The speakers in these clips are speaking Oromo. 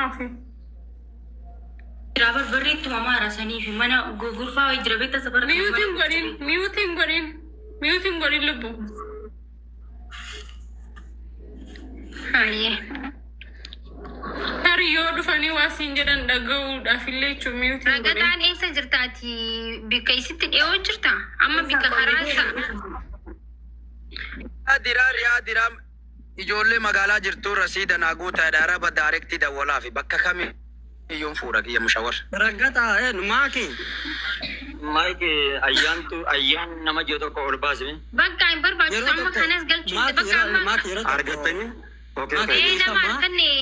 maafi Rabar berri tu mama rasani fi mana gurfa wa jrabe ta sabar miyutin godin lubu. haye Hari yoo dhufanii waa siin jedhan dhaga'uudhaaf illee jechuun miyutin godin. ragataan eessa jirtaati bika isitti dhiyoo jirta amma bika karaasa Adira ijoollee magaalaa jirtu rasiida naa guutaa dhaaraba daarektii dawwalaa fi bakka kami iyyuun fuudha kiyya mushawar. Ragata maaki. Maaki ayyaan nama jiru tokko ol baasime. bakka hin barbaachisu amma kanas galchuun bakka amma Argattanii? nama kannee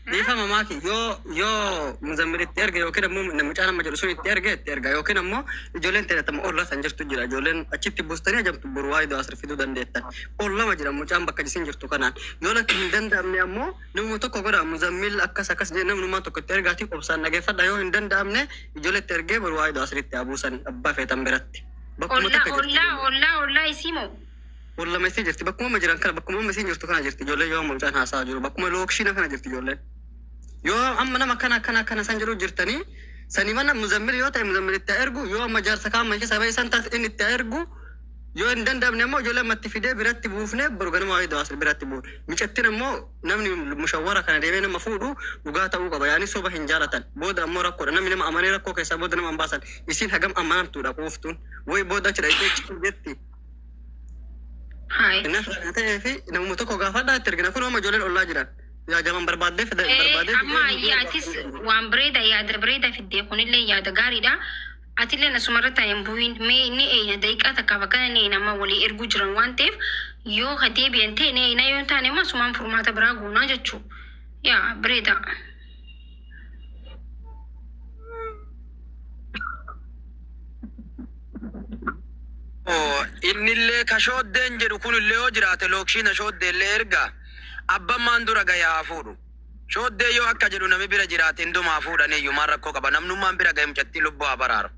Dhiifama maaki yoo muzammiritti erga yookiin ammoo namicha nama jedhu sun itti erga yookiin ammoo ijoolleen teelatama olla san jirtu jira ijoolleen achitti buustanii ajabtu boru waa idoo asir fiduu dandeettan ollama jira mucaan bakka jisin jirtu kanaan yoo lakki hin danda'amne ammoo namuma tokko godha muzammil akkas jee namnummaa tokko itti ergaatii qobsaan dhageeffadha yoo hin danda'amne ijoolletti ergee boru waa idoo asiritti abuusan abbaa feetan biratti. ollaa isimoo Ollama isii jirti bakkuma jiran kana bakkuma isii jirtu kana jirti ijoollee yoo mucaan haasaa jiru bakkuma lookshina kana jirti ijoolleen. Yoo amma nama kana san jiru jirtanii sani mana muzammil yoo ta'e muzammil itti ergu yoo amma jaarsa kaama keessa baay'ee san taas inni itti ergu yoo hin danda'amne ammoo ijoollee matti fidee biratti buufne boru ganama waayee dawaasir biratti buufne micattiin ammoo namni mushawwara kana deemee nama fuudhu dhugaa ta'uu qaba yaani soba hin jaalatan booda ammoo rakkoodha namni nama amanee rakkoo keessaa booda nama baasan isiin hagam amanamtuudha quuftuun way booda achidha itti jetti. haye Innas ta'ee fi namuma tokko gaafadhaa itti ergina kun amma ijoolleen ollaa jiran. Ya jaman barbaadee barbaadee. amma yaatis waan bareeda yaada bareeda fiddee kunillee yaada gaariidha atillee nasumarra taa'een bu'iin mee inni eeyna daqiiqaa takkaaf akkana nee nama walii erguu jiran waan ta'eef yoo deebi'an ta'e nee na yoo hin taane immoo sumaan furmaata biraa goonaa jechuu yaa bareeda. Innillee ka shooddeen jedhu kunillee yoo jiraate lookshina shooddeellee ergaa abban maan dura gayaa fuudhu. Shooddee yoo akka jedhu nami bira jiraate hindumaa fuudhanii iyyumaan rakkoo qaba namnummaan bira ga'e mucattii lubbuu haa baraaru.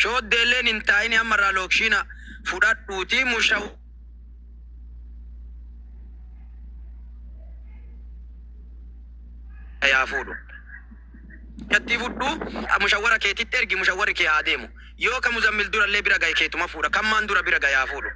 Shooddeelleen hin taa'ini ammarraa lookshina fudhadhuutii mushawu. Gayaa fuudhu. Mucattii fudhu mushawwara keetitti ergi mushawwarri kee haa deemu. Yoo ka muzammil durallee bira ga'e keetuma fuudha kan maan dura bira gayaa fuudhu.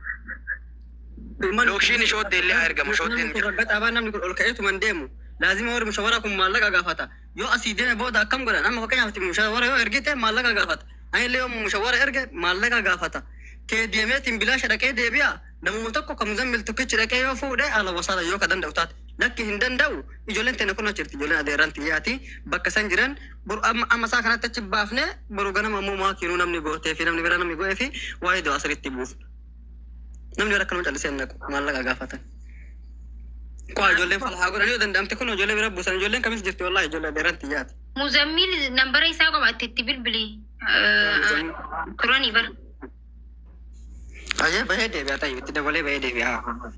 Lookshini shooddeellee haa ergamu shooddeen. Raggataa baan namni kun ol ka'eetu man deemu. Laazima warri mushawwara kun maallaqa gaafata. Yoo asii deeme booda akkam godhan amma fakkeenyaaf mushawwara yoo ergite maallaqa gaafata. Anillee yoo mushawwara erge maallaqa gaafata. Kee deemeetiin bilaasha dhaqee deebi'a. Namuma tokko kan muzammil tokkichi dhaqee yoo fuudhe haala wasaala yoo ka danda'u taate. Lakki hin danda'u ijoolleen teena kun achirti ijoolleen adeeran xiyyaati bakka san jiran boru amma isaa kanatti achi baafne boru ganama ammoo maakiinuu namni gootee fi namni bira namni go'ee fi waa'ee doo asiritti buufu. Namni bira akkanuma callisee naqu maallaqa gaafatan. Kwa ijoolleen falhaa godhan yoo danda'amte kun ijoollee bira buusan ijoolleen kamis jirti wallaahi ijoollee adeeran xiyyaati. Muzammil nambara isaa qabatte itti bilbili turanii bara. Ayyee bahee deebi'aa ta'e itti dabalee bahee deebi'aa.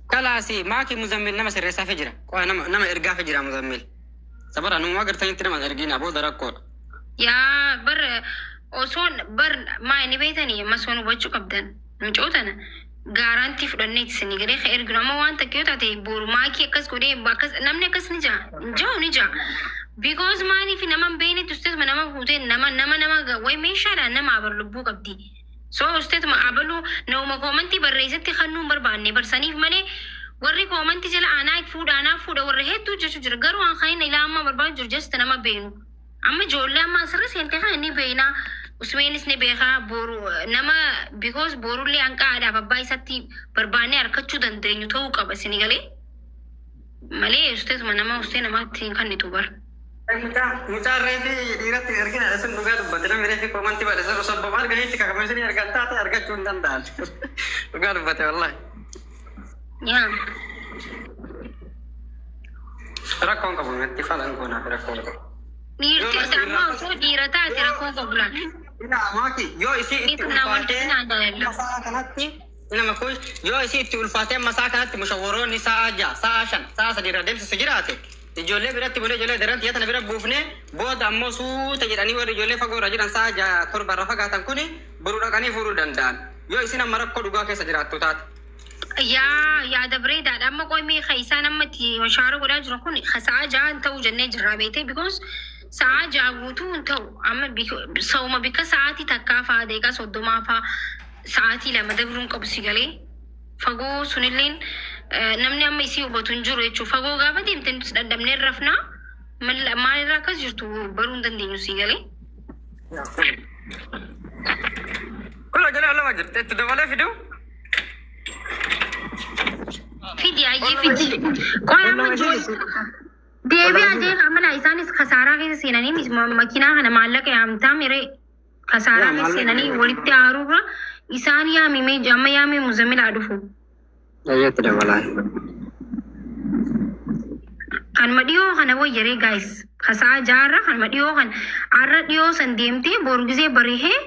Kalaasi maaki muzammil nama sirreessaa fi jira. Qo'a nama ergaa fi jira muzammil. Sabara numa agartanitti nama ergina booda rakkoodha. yaa bar osoon bar maa inni beekanii masoon hubachuu qabdan mucootana gaaraantii fudhannee itisanii garee ka erginu amma waan takka yoo taate boru maakii akkas godhee akkas namni akkas ni jaa because maaliif nama beene tustetuma nama fuutee nama way meeshaadhaan nama abar lubbuu qabdi so ustetuma abalu nauma koomantii barreessatti kannuun barbaanne barsaniif malee warri koomantii jala aanaa fuudha warra hedduu jechuu jira garuu an kan ilaa amma barbaadu jiru jesta nama beenu amma ijoollee amma asirra seentee kan inni beena usmeenis ni beekaa boru nama because borullee hanqa aadaaf abbaa isatti barbaannee harkachuu dandeenyu ta'uu qaba isinii galee مالي أستاذ ما نما أستاذ نما تين كان يتوبر Mucaa reefi dhiiratti ergina sun dhugaa dubbate namni reefi komantii badhe sababa arganitti kakamisanii argan taate argachuu hin danda'an. Dhugaa dubbate wallahi. يا Rakkoon qabu natti falan goonaa rakkoon qabu. ديرتي سامع أستاذ ديرتا تراكون قبلا Ina maaki yoo isii itti ulfaatee masaa kanatti nama kun yoo isii itti ulfaatee masaa kanatti mushawwaroonni sa'a 6 sa'a 5 sa'a 3 irra deemsisu jiraate ijoollee biratti bulee ijoollee daran tiyata bira buufne booda ammoo suuta jedhanii warri ijoollee fagoo irra jiran sa'a 6 7 irra fagaatan kuni boruu dhaqanii fuudhuu danda'an yoo isin amma rakkoo dhugaa keessa jiraattu taate. يا دبري دا أما قوي مي خيسان أما تي مشارك ولا جركون خساعة جا أنتو جنة جرابيته because ساعة جاوتو أنتو أما سوما بك ساعتي تكافا ديكا صدوما فا ساعتي لما دبرون كبسي غالي فغو سنلين نمني أما يسيو بطنجرو يتشو فغو غابا ديم تنس دمني رفنا ما راكز جرتو برون دن دينو سي غالي كله جلي الله ما جرت تدوالي فيديو فيدي أيه فيدي قوي أما جوي ديبي أجي عمل إنسان إس خسارة كيس سيناني مش ماكينة هنا مالك يا أمتا ميري خسارة كيس سيناني ولدت عروبا إنسان يا ميمي جامع يا مي مزمل عروفو أيه تدوالي kan madiyoo kana wayyare guys khasaa jaarra kan madiyoo kan arra dhiyoo san deemtee boru gisee barihee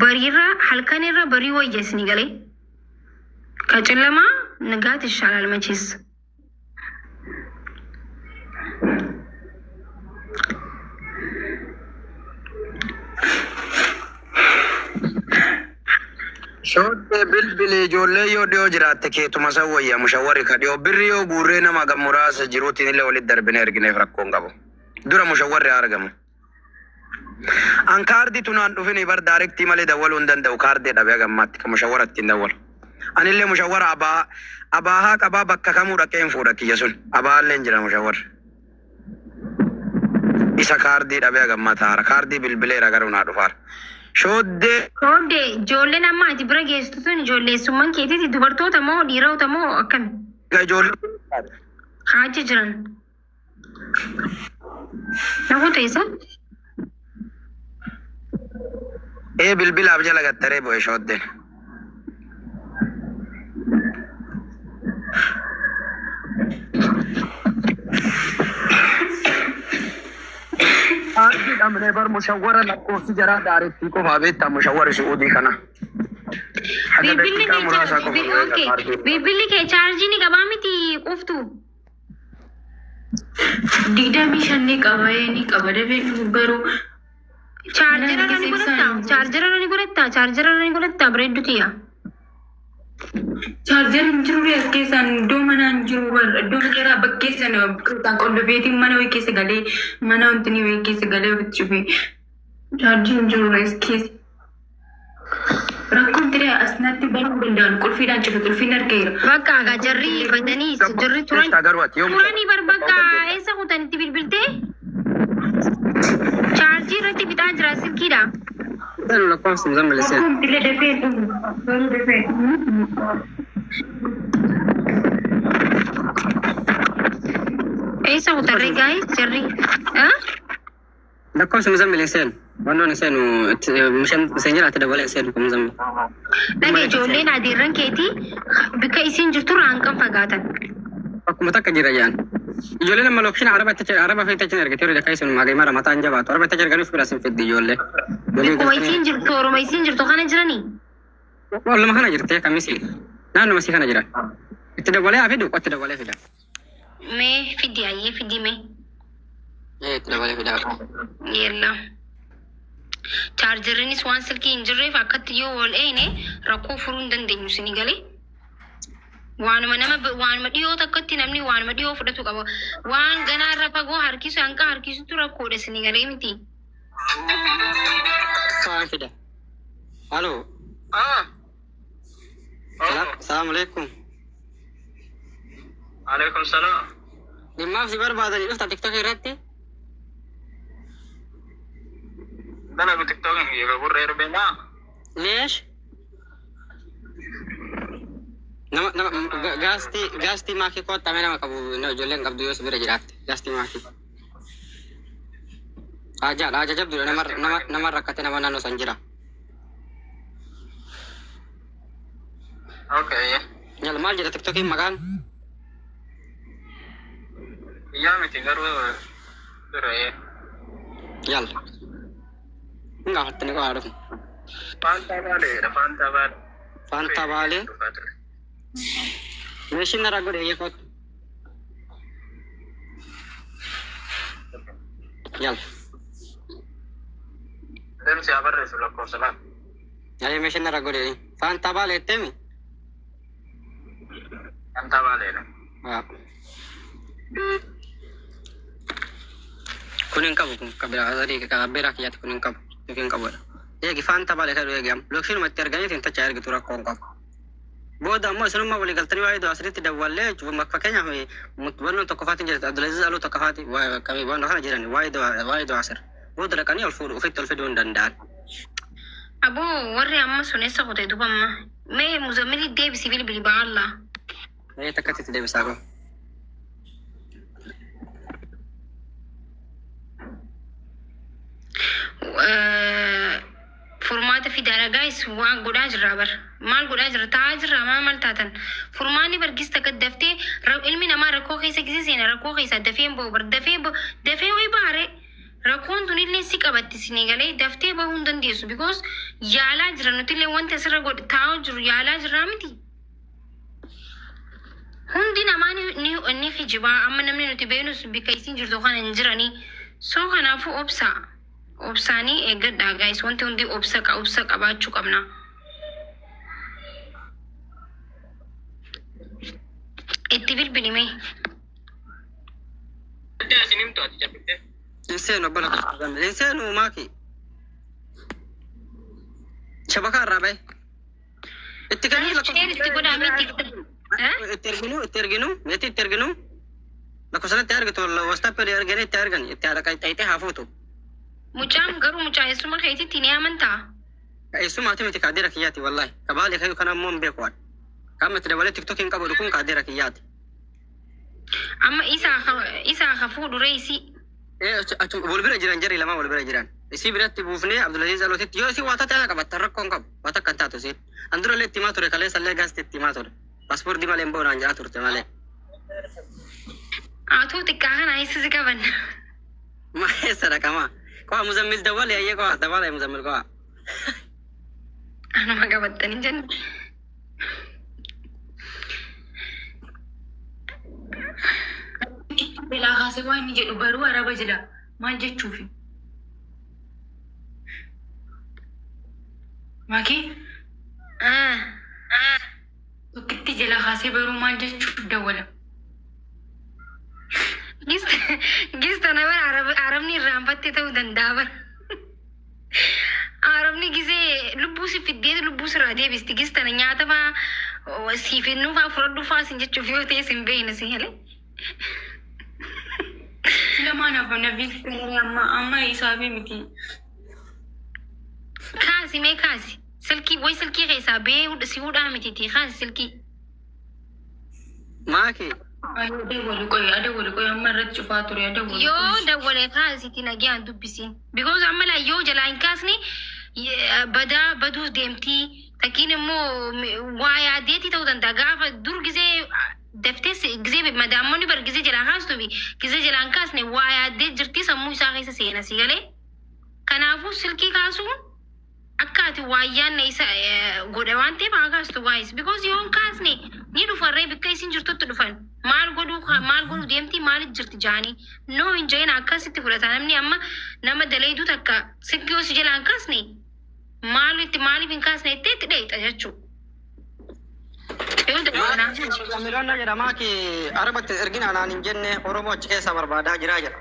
bariirra halkanirra barii wayyeesni galee kacallama nagaat ishaalal machiis Shote bilbili ijoollee yoo dhiyoo jiraatte keetuma sawwayya mushawwarri ka dhiyoo birri yoo guurree nama muraasa jiruutiin illee walitti darbine ergineef rakkoon qabu. Dura mushawwarri argamu. An kaardii tunaan dhufini bar daarektii malee dawwaluu hin danda'u kaardii dhabee gammaatti ka mushawwara ittiin dawwalu. Anillee mushawwara abaahaa qabaa bakka kamuu dhaqee hin fuudha kiyya sun. Abaallee hin jira mushawwarri. Isa kaardii dhabee gammata haara. Kaardii bilbileera garuu naa dhufaara. Shoodde ijoollee nama ati bira geessu sun ijoolleessummaan keetiiti dubartoota moo dhiirota moo akkami? ijoollee Haaji jiran. Namoota isa? bilbilaaf jala gattaree bu'e shooddeen. Ardi damne bar mushawwara lakkoofsi jara daaretti qofa beektaa mushawwara Suudii kana. Bilbilli kee chaarjii ni qabaa miti quftu. Digdamii shan ni qaba dafee garuu chaarjera ni godhatta bareedduutiya. chaarjeri hin jiru keessaan iddoo manaan jiru iddoo keeraa bakkeessan qollofeetiin mana wayii keessa galee mana wanti wayii keessa galee ofitti cufee chaarjii hin jiru keessa. Rakkoon tiree asnatti baruu danda'an qulfiidhaan cufe qulfiin argeera. Bakka agaa jarri badanii jarri turanii bar bakka eessa kutanitti bilbiltee chaarjii irratti bitaa jira silkiidha. Dano lakkoofsi muzammalise. Akkuma dafee garuu dafee. Eessa kutarree guys jarri? Lakkoofsi muzammalise. Wannoon iseen isheen jiraate dabalee iseen muzammil. Dhagee ijoolleen adiirran keetii bikka isiin jirtu raanqan fagaatan. Akkuma takka jira jaan. Ijoolleen amma lookshina araba feetachin ergite yeroo dakka isin maagay mara mataan jabaatu araba tachar ganuuf bira sin fiddi ijoollee. Bikkuma isiin jirtu oroma isiin jirtu kana jiranii? Walluma kana jirte kamisi. Naannuma si kana jira. Itti dabalee afidu qotti dabalee fida. Mee fiddi ayyee fiddi mee? Itti dabalee fida. Yella. Chaarjeriinis waan silkii hin jirreef akkatti yoo wal eeyne rakkoo furuu hin dandeenyu isinii galee. Waanuma dhiyoo takkatti namni waanuma dhiyoo fudhatu qaba. Waan ganaa irra fagoo harkisu hanqa harkisutu rakkoodha isinii galee miti. Kaan fida. Halo. Assalamu alaikum. Alaikum salam. Dhimmaaf si barbaadanii dhufta TikTok irratti? Dalagu TikTok yang gurre erbena. Leesh? gaasti maakii kottaa nama qabu ijoolleen qabdu yoo bira jiraatte gaasti maakii. Aaja jabduudha nama rakkate nama naannoo san jira. Okay. Nyal maal jedha tiktokiin maqaan? Yaa miti garuu turee. Yal. Nga hattani ko haadhu. Fanta baaleedha fanta baale. Fanta baale. Meeshin nara godhe yeefot. Yal. Deemsi abarreessu lakkoofsa laata. Ayi meeshin nara godhe fanta baale ettemi. Fanta baaleedha. Kunin qabu kun kabira kiyyaatti kunin qabu yookiin qabudha. Eegi fanta baale kadhu eegi amma lokshinumatti arganiitiin tacha ergitu rakkoon qabu. Booda ammoo isinummaa walii galtanii waa'ee asirratti dawwallee fakkeenyaaf wannoon tokko faatiin jirti Abdulaziz Aluu tokko faati qabee waan kana jiran waa'ee asir. Booda dhaqanii ofitti ol fiduu hin danda'an. Aboo warri amma sun eessa kutee dubamma. Mee muzammili deebisi bilbili baalla. Takkatti itti deebisaa qabu. Furmaata fidaadha guys waan godhaa jirra bar maal godhaa jirra taa'aa jirra maal taatan furmaanni bargis takka daftee ilmi namaa rakkoo keessa gisi seena rakkoo keessa dafeen ba'u bar dafee way baare rakkoon tun illee si qabatti sinii galee daftee bahuu hin dandeessu because yaalaa jira nuti illee wanta asirra taa'aa jiru yaalaa jirraa miti. Hundi namaa ni kijibaa amma namni nuti beenus bikka isin jirtu kana hin jiranii soo kanaafuu obsaa. Obsaanii eeggadhaa guys wanti hundi obsa qabaachuu qabna. Itti bilbilime. Inseenu abbala kutuban inseenu maaki. Shabakaa irraa bahe. Itti kanneen itti godhame itti erginu. Lakkoofsanatti argitu wastaappeedha erganii itti argan itti haadha haafuutu. Mucaan garuu mucaa eessuma keetitti ni amantaa? Eessumaati miti kaadira kiyyaati wallahi. Kabaalee kayyuu kana ammoo hin beeku waan. Qaama itti dabalee tiktokiin qabu kun kaadira kiyyaati. Amma isaa hafuudhu reesii. Wal bira jiran jarri lama wal bira jiran. Isii biratti buufnee Abdulaziz Alootitti yoo isii waa taate qabatta rakkoon qabu. Waa takka hin taatu isiin. Andurallee itti himaa ture kaleessa illee gaasti itti himaa ture. Paaspoortii malee hin boonaan jedhaa turte malee. Atuu xiqqaa kana eessisi qaban. Maessa dhaqamaa. Kau muzammil dawal ya iya kau dawal ya muzammil kau. Anu magabattan jen. Bila khase waan ni jedhu baru araba jira maal jechuufi. Maki? Tokkitti jala khase baru maal jechuuf dawala. Gista nama Arabni rambatte ta'uu danda'a bar. Arabni gisee lubbuu si fiddee lubbuu sirraa deebisti gistana nyaata faa siifennuu faa fudhadhuu faa sin jechuuf yoo ta'e sin beekna si hele. Silamaan afaan nabii amma isaafi miti. Kaasi mee kaasi silkii keessaa bee si hudhaa miti kaasi silkii. Maaki. Ada wali amma irratti cufaa ture ada wali. Yoo dawwale kaasiti nagaan dubbisiin. Because amma laa yoo jalaa hin kaasne baduuf deemtii takkiin immoo waa yaadeetii ta'uu danda'a gaafa dur gisee daftee gisee madaamonni bar gisee jalaa kaastu gisee jalaa hin kaasne waa yaadee jirtii sammuu isaa keessa seena si galee. Kanaafuu silkii kaasuun akka ati waayyaanna isa godha waan ta'eef haa kaastu guys because yoo hin kaasne ni dhufarree bikka isin jirtutti dhufan. Maal godhuu deemtii maaliif jirti jaanii noo hin jeen akkasitti fudhata namni amma nama daleedu takka silkii hosi jalaa hin kaasne maaliif hin kaasne itti dheeyxa jechuudha. Miloonna jedhamaa ki arabatti ergina anaan hin jenne Oromoo achi keessa barbaadaa jiraa jedha.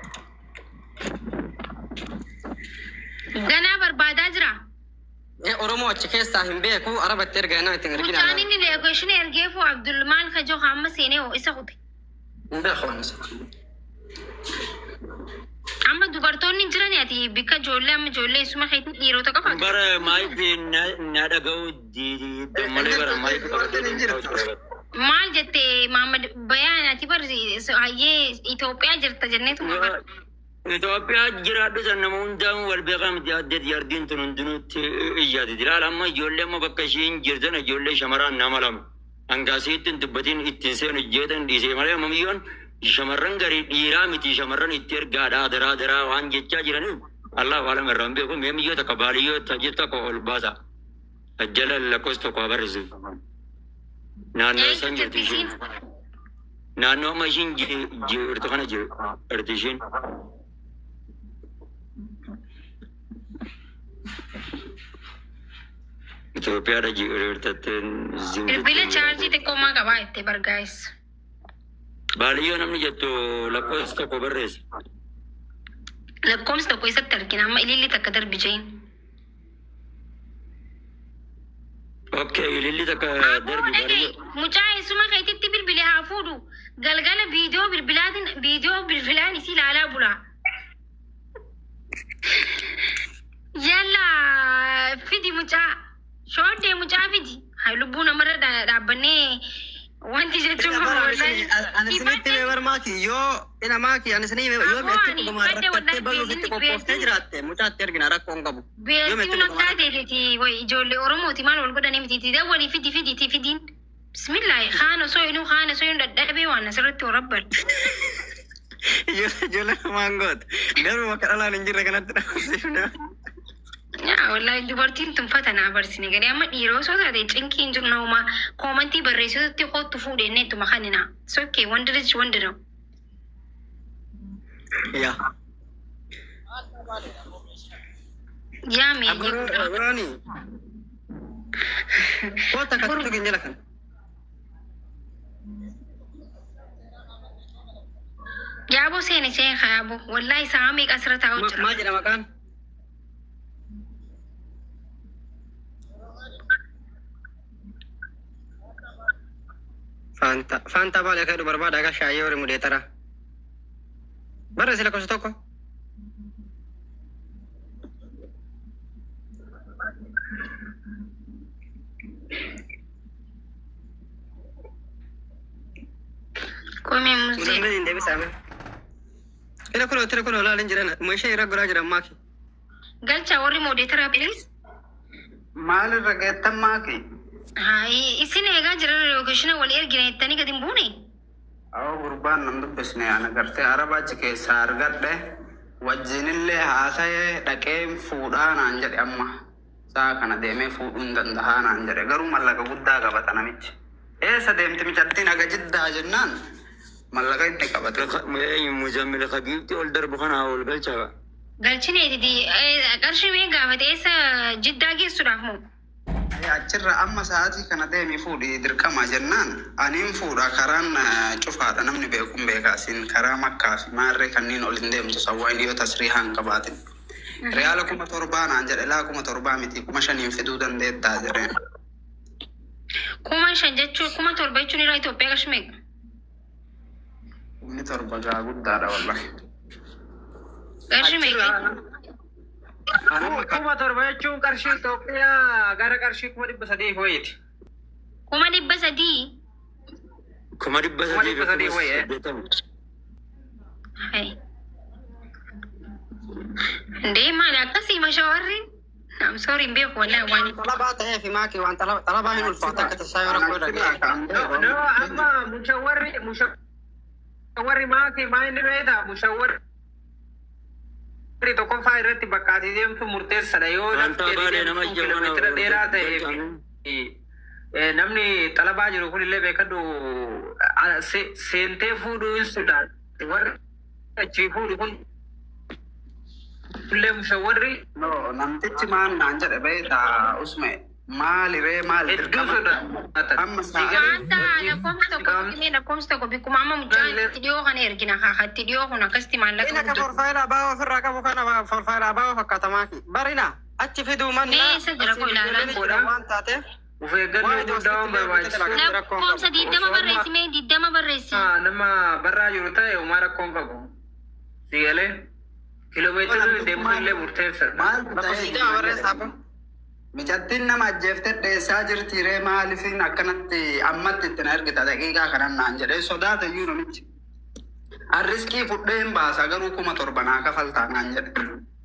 Ganaa barbaadaa jira. Oromoo achi keessaa hin beeku arabatti erga anaan ittiin ergina. Mucaan inni leegooshin ergeefu Abdulmaan Kajoo hamma seenee isa kute. Hin beeku waan isa. Amma dubartoonni jiran ati bikka ijoollee amma ijoollee isuma keetiin dhiirota qofa. Bara maayikii na dhaga'u malee bara maayikii maal jette Maamad bayaanati barri hayyee Itoophiyaa jirta jenneetuma bar. Itoophiyaa jiraadhu san nama hundaan wal beekaa miti addeet yardiin tun hundinuutti iyyaati jira. Amma ijoollee amma bakka ishiin jirtan ijoollee shamarran nama lama. Hangaasii ittiin dubbatiin ittiin seenu jeetan dhiisee malee ammayyoon shamarran garii dhiiraa miti shamarran itti ergaadhaa daraa waan jechaa jiraniif Allah waalam irraan beeku meemiyyoo takka baaliyyoo tajjir tokko ol baasa. Ajjala lakkoos tokko abarreessu. Naannoo isaan jirti ishiin. Naannoo amma ishiin jirtu kana jirti ishiin. Itoophiyaadha jirtatteen Bilbila chaarjii xiqqoomaa qabaa itti bargaa'is. baaliyyoo namni jettu lakkoofsa tokko barreessa. Lakkoofsa tokko isatti argina amma ililli takka darbi jeen. Okay, ililli takka darbi baaliyyoo. Mucaa eessuma keetitti bilbile haa fuudhu. Galgala viidiyoo bilbilaan isii ilaalaa bula. Yalla fidi mucaa. Shoodee mucaa fidi. Haa lubbuu namarra dhaabbannee wanti jechuun Ani isinitti beebar maaki yoo ina maaki ani isinii yoo meetti dhuguma rakkattee bal'uufitti qophooftee jiraatte mucaatti ergina rakkoon qabu. beektiin akka ta'eeti way ijoollee Oromooti maal wal godhanii miti dawwalii fidiin. Bismillaahi haana soo inuu dadhabee waan asirratti warabban. Ijoollee namaan goota. Garuu bakka dhalaan hin jirre kanatti dhaabsifne. Wallahi dubartiin tun fatanaa barsine gadi amma dhiiroo osoo taate cinkiin jiru nama koomantii barreessitutti kootu fuudhennee ittuma kanina. Sokkee wandira. Yaa. Yaa mee Aburaani. Koota akkasitti keenya lakan. yaaboo seene isheen yaaboo wallahi isaa meeqa asirra taa'u jira. Maal jedha maqaan? Fanta baal akka jedhu barbaada akka shaayee horii mudee tara. Barreessi lakkoofsa tokko. Koomee musee. Muudamee hin deebisaame. Ila kunoo laalin jiran meeshaa irra goraa jiran maaki. Galcha warri moodeetara please. Maal irra geettan maaki? Isin eegaa jira lookeshina wal ergina jettanii gadi hin buune. Awwa gurbaan nan dubbisne ana gartee araba achi keessaa argadhe wajjinillee haasa'ee dhaqee fuudhaa naan jedhe amma saa kana deemee fuudhuu hin dandahaa naan jedhe garuu mallaqa guddaa qabata namichi. Eessa deemti micattiin aga jiddaa jennaan mallaqa itti qabate. Mujammila Habiibti ol darbu kana ol galchaa. Galchineeti qarshii mee gaafate eessa jiddaa geessuudhaaf moo? Achirra amma sa'aatii kana deemii fuudhi dirqama jennaan aniin fuudha karaan cufaadha namni beekuun beekaasin karaa makkaa fi maarree kanneen ol hin deemtu sawwaan dhiyoo tasrii haan qabaatin. Reyaala 7,000 naan jedhe laa 7,000 miti 5,000 fiduu dandeettaa jedheen. 5,000 jechuun 7,000 jechuun irraa Itoophiyaa qarshii meeqa? 7,000 gaa guddaadha wallahi. Qarshii meeqa? 7,000 jechuun qarshii Itoophiyaa gara qarshii 300 ho'iiti. 300? 300 ho'i. Ndee maali akkasii mashawarri? I'm sorry hin beeku wallahi waan. Talabaa ta'ee fi maaki waan talabaa hin ulfaata akka tasaa yoo rakkoo dhagee. Amma mushawarri maaki maa inni beektaa mushawarri tokkoffaa irratti bakkaatii deemtu murteessadha yoo kiiloomeetira dheeraa ta'e namni talabaa jiru kunillee beekadhu seentee fuudhuu hin sodaan warri achii fuudhu kun illee mushawarri Namtichi maal naan jedhe beektaa usme maali ree maali hedduu sodaatan. amma Wanta lakkoofsa tokko bikkuma amma mucaan itti dhiyoo kana ergina itti dhiyoo kun akkasitti maallaqa Ina ka forfaayilaa baa'oo ofirraa qabu kana forfaayilaa baa'oo fakkaata maaki. Barina achi fiduu manna. Mee isa jira koo ilaalaa. Waan taateef. Of eeggannoo guddaa waan barbaachisu. Lakkoofsa 20 barreessi mee 20 barreessi. Nama barraa jiru ta'e uumaa rakkoon qabu. Sigalee kiiloomeetira deemuu illee murteessadha. maal Bakka 20 barreessaa kun. Mijattiin nama ajjeeftee dheessaa jirti ree maaliifin akkanatti ammatti ittiin ergita daqiiqaa kanan naan jedhee sodaata iyyuu namichi. Arriskii fudheen baasa garuu 7,000 kafaltaa naan jedhe.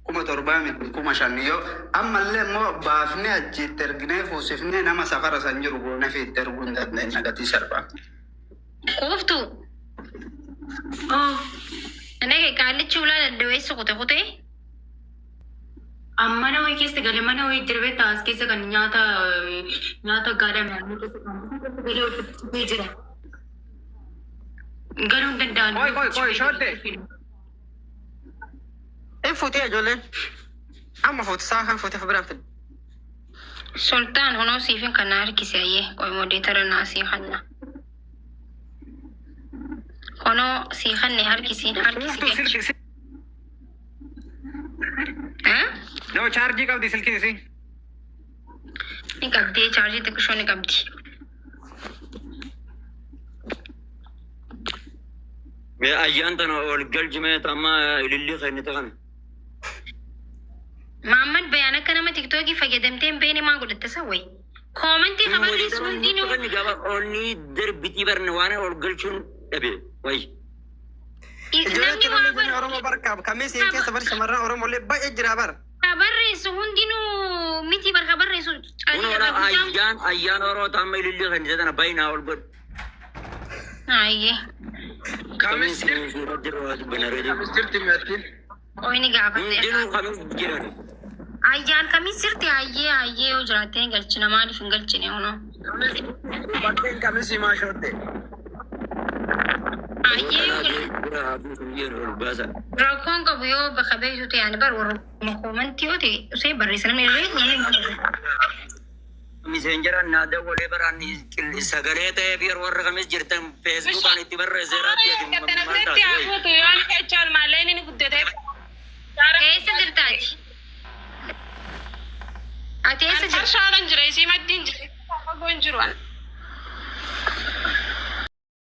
7,000 miti 5,000 yoo ammallee immoo baafnee achiitti erginee fuusifnee nama safara san jiru goonee fi itti erguu hin dandeenye nagatii sarbaa. Qoftu. Nage qaalichi ulaa daddabeessu kute. Mana wayii keessa galee mana wayii jirbee taas keessa kan nyaata gaadhaa naannoo keessa kan galee ofitti jira. Galuu hin danda'an. Koi, shotte. Fuutee ijoolleen. Amma fuutisaa kan fuutee biraatti. Sultaan honoo siifin kan na harkise ayyee qoy modeetara naasii kanna. Honoo sii kanne harkisiin harkisi. No, charge qabdi silkii isi. Ni qabdi charge xiqqishoo ni qabdi. Mee ayyaan tana ol galchimee tamma ilillii kennite kana. Maamad bayaan akka nama tiktookii fayyadamteen beeni maa godhatte sawway. Koomentii qabarreessu hundinuu. Kan gaba onni darbitii barne waan ol galchuun dhabe way. Ijoolleen namni Oromoo barkaaf kamii siin keessa bar shamarran Oromoolee baay'ee jira bara. Kabarreessu hundinuu miti barka barreessu. Ayyaan Oromoo tamma ilillii kennite tana bayinaa ol godhu. Ayyee. Kamis jirti meetiin. Oyni gaafate. Hundinuu kamis jiran. Ayyaan kamis jirti ayyee yoo jiraattee ni galchina maaliif hin galchine honoo. Bakkeen kamis himaa shootte. Rakkoon qabu yoo bakka beektu ta'an bar warra koomentii yoo ta'e usee barreessan Miseen jiran naada walee baraan sagalee ta'ee fi warra kamis jirtan feesbuukaan itti barreesseeraatti eessa jirtaati? Ati eessa jirta? Shaalan jira isii maddiin jira. Fagoon jiru.